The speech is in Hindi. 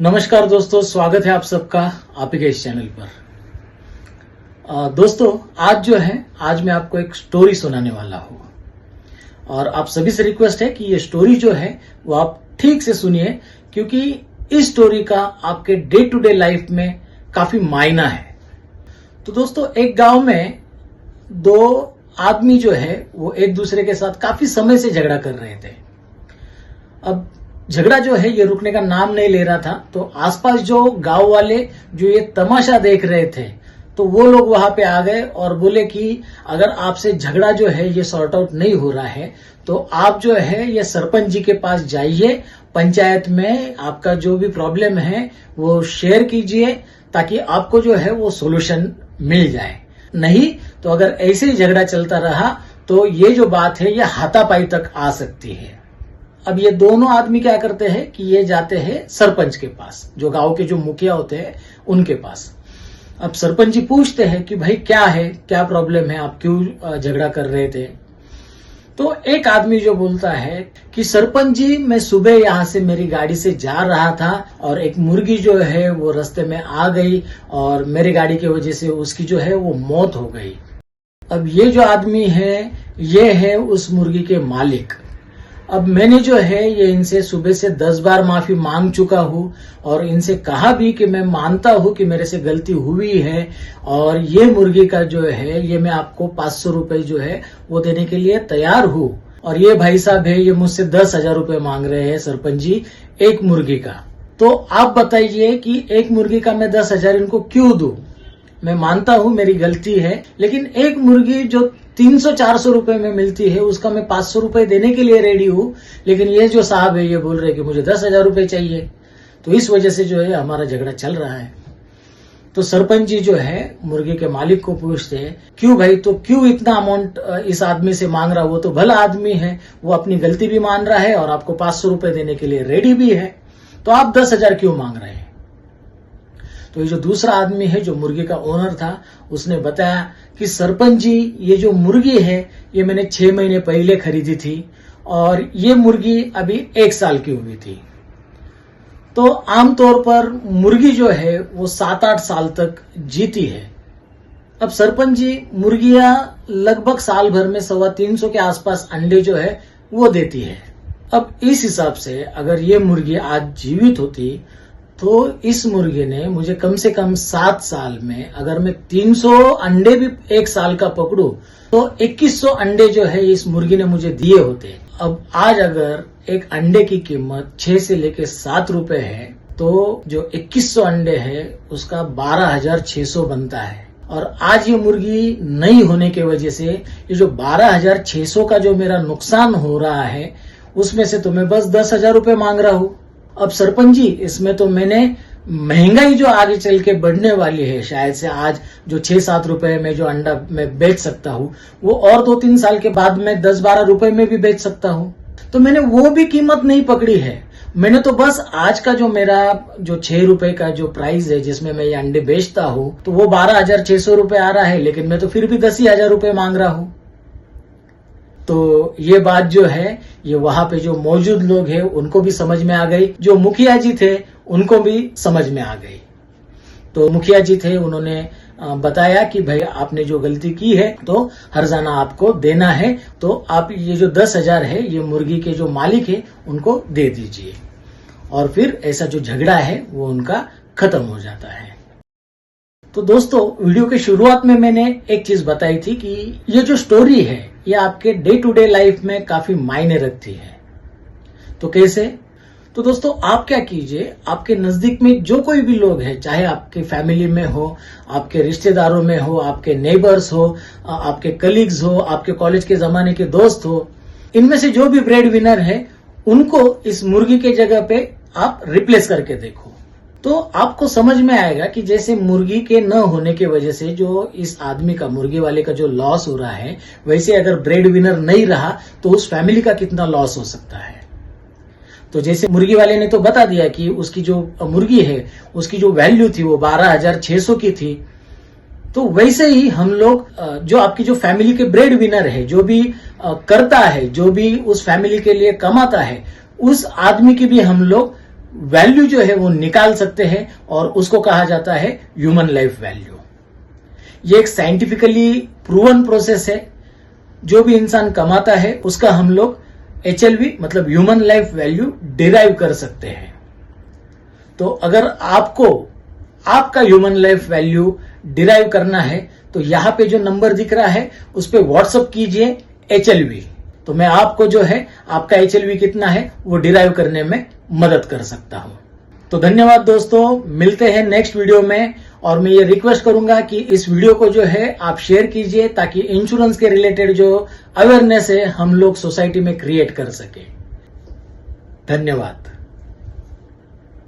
नमस्कार दोस्तों, स्वागत है आप सबका आप ही के इस चैनल पर। दोस्तों आज मैं आपको एक स्टोरी सुनाने वाला हूँ और आप सभी से रिक्वेस्ट है कि ये स्टोरी जो है वो आप ठीक से सुनिए, क्योंकि इस स्टोरी का आपके डे टू डे लाइफ में काफी मायना है। तो दोस्तों, एक गांव में दो आदमी जो है वो एक दूसरे के साथ काफी समय से झगड़ा कर रहे थे। अब झगड़ा जो है ये रुकने का नाम नहीं ले रहा था, तो आसपास जो गांव वाले जो ये तमाशा देख रहे थे तो वो लोग वहां पे आ गए और बोले कि अगर आपसे झगड़ा जो है ये सॉर्ट आउट नहीं हो रहा है तो आप जो है ये सरपंच जी के पास जाइए, पंचायत में आपका जो भी प्रॉब्लम है वो शेयर कीजिए ताकि आपको जो है वो सोल्यूशन मिल जाए। नहीं तो अगर ऐसे ही झगड़ा चलता रहा तो ये जो बात है ये हाथापाई तक आ सकती है। अब ये दोनों आदमी क्या करते हैं कि ये जाते हैं सरपंच के पास, जो गांव के जो मुखिया होते हैं उनके पास। अब सरपंच जी पूछते हैं कि भाई क्या है, क्या प्रॉब्लम है, आप क्यों झगड़ा कर रहे थे। तो एक आदमी जो बोलता है कि सरपंच जी, मैं सुबह यहाँ से मेरी गाड़ी से जा रहा था और एक मुर्गी जो है वो रास्ते में आ गई और मेरी गाड़ी की वजह से उसकी जो है वो मौत हो गई। अब ये जो आदमी है ये है उस मुर्गी के मालिक। अब मैंने जो है ये इनसे सुबह से 10 बार माफी मांग चुका हूँ और इनसे कहा भी कि मैं मानता हूँ कि मेरे से गलती हुई है और ये मुर्गी का जो है ये मैं आपको 500 रुपए जो है वो देने के लिए तैयार हूँ। और ये भाई साहब है ये मुझसे 10,000 रुपए मांग रहे हैं सरपंच जी एक मुर्गी का। तो आप बताइए कि एक मुर्गी का मैं 10,000 इनको क्यों दूं? मैं मानता हूँ मेरी गलती है, लेकिन एक मुर्गी जो 300-400 रुपए में मिलती है उसका मैं 500 रुपए देने के लिए रेडी हूँ, लेकिन ये जो साहब है ये बोल रहे हैं कि मुझे 10,000 रुपए चाहिए। तो इस वजह से जो है हमारा झगड़ा चल रहा है। तो सरपंच जी जो है मुर्गी के मालिक को पूछते हैं, क्यों भाई, तो क्यों इतना अमाउंट इस आदमी से मांग रहा? वो तो भला आदमी है, वो अपनी गलती भी मान रहा है और आपको 500 रुपए देने के लिए रेडी भी है, तो आप 10,000 क्यों मांग रहे हैं? तो ये जो दूसरा आदमी है जो मुर्गी का ओनर था उसने बताया कि सरपंच जी, ये जो मुर्गी है ये मैंने 6 महीने पहले खरीदी थी और ये मुर्गी अभी 1 साल की हुई थी। तो आमतौर पर मुर्गी जो है वो 7-8 साल तक जीती है। अब सरपंच जी, मुर्गियां लगभग साल भर में 350 के आसपास अंडे जो है वो देती है। अब इस हिसाब से अगर ये मुर्गी आज जीवित होती तो इस मुर्गी ने मुझे कम से कम 7 साल में, अगर मैं 300 अंडे भी 1 साल का पकड़ू तो 2100 अंडे जो है इस मुर्गी ने मुझे दिए होते। अब आज अगर एक अंडे की कीमत 6 से लेके 7 रुपए है तो जो 2100 अंडे है उसका 12,600 बनता है। और आज ये मुर्गी नहीं होने की वजह से ये जो 12,600 का जो मेरा नुकसान हो रहा है उसमें से तो मैं बस 10,000 रुपए मांग रहा हूँ। अब सरपंच जी, इसमें तो मैंने महंगाई जो आगे चल के बढ़ने वाली है, शायद से आज जो 6-7 रुपए में जो अंडा मैं बेच सकता हूँ वो और 2-3 साल के बाद में 10-12 रुपए में भी बेच सकता हूँ। तो मैंने वो भी कीमत नहीं पकड़ी है। मैंने तो बस आज का जो मेरा जो 6 रुपए का जो प्राइस है जिसमें मैं ये अंडे बेचता हूँ तो वो 12,600 रुपए आ रहा है, लेकिन मैं तो फिर भी 10,000 रुपए मांग रहा हूँ। तो ये बात जो है ये वहां पे जो मौजूद लोग हैं उनको भी समझ में आ गई, जो मुखिया जी थे उनको भी समझ में आ गई। तो मुखिया जी थे, उन्होंने बताया कि भाई आपने जो गलती की है तो हर्जाना आपको देना है, तो आप ये जो 10,000 है ये मुर्गी के जो मालिक है उनको दे दीजिए। और फिर ऐसा जो झगड़ा है वो उनका खत्म हो जाता है। तो दोस्तों, वीडियो के शुरुआत में मैंने एक चीज बताई थी कि ये जो स्टोरी है ये आपके डे टू डे लाइफ में काफी मायने रखती है। तो कैसे? तो दोस्तों, आप क्या कीजिए, आपके नजदीक में जो कोई भी लोग हैं, चाहे आपके फैमिली में हो, आपके रिश्तेदारों में हो, आपके नेबर्स हो, आपके कलीग्स हो, आपके कॉलेज के जमाने के दोस्त हो, इनमें से जो भी ब्रेड विनर है उनको इस मुर्गी के जगह पे आप रिप्लेस करके देखो। तो आपको समझ में आएगा कि जैसे मुर्गी के न होने की वजह से जो इस आदमी का, मुर्गी वाले का जो लॉस हो रहा है, वैसे अगर ब्रेड विनर नहीं रहा तो उस फैमिली का कितना लॉस हो सकता है। तो जैसे मुर्गी वाले ने तो बता दिया कि उसकी जो मुर्गी है उसकी जो वैल्यू थी वो 12,600 की थी, तो वैसे ही हम लोग जो आपकी जो फैमिली के ब्रेड विनर है, जो भी करता है, जो भी उस फैमिली के लिए कमाता है, उस आदमी की भी हम लोग वैल्यू जो है वो निकाल सकते हैं और उसको कहा जाता है ह्यूमन लाइफ वैल्यू। ये एक साइंटिफिकली प्रूवन प्रोसेस है। जो भी इंसान कमाता है उसका हम लोग HLV मतलब ह्यूमन लाइफ वैल्यू डिराइव कर सकते हैं। तो अगर आपको आपका ह्यूमन लाइफ वैल्यू डिराइव करना है तो यहां पे जो नंबर दिख रहा है उस पे व्हाट्सएप कीजिए HLV। तो मैं आपको जो है आपका HLV कितना है वो डिराइव करने में मदद कर सकता हूं। तो धन्यवाद दोस्तों, मिलते हैं नेक्स्ट वीडियो में। और मैं ये रिक्वेस्ट करूंगा कि इस वीडियो को जो है आप शेयर कीजिए ताकि इंश्योरेंस के रिलेटेड जो अवेयरनेस है हम लोग सोसाइटी में क्रिएट कर सके। धन्यवाद।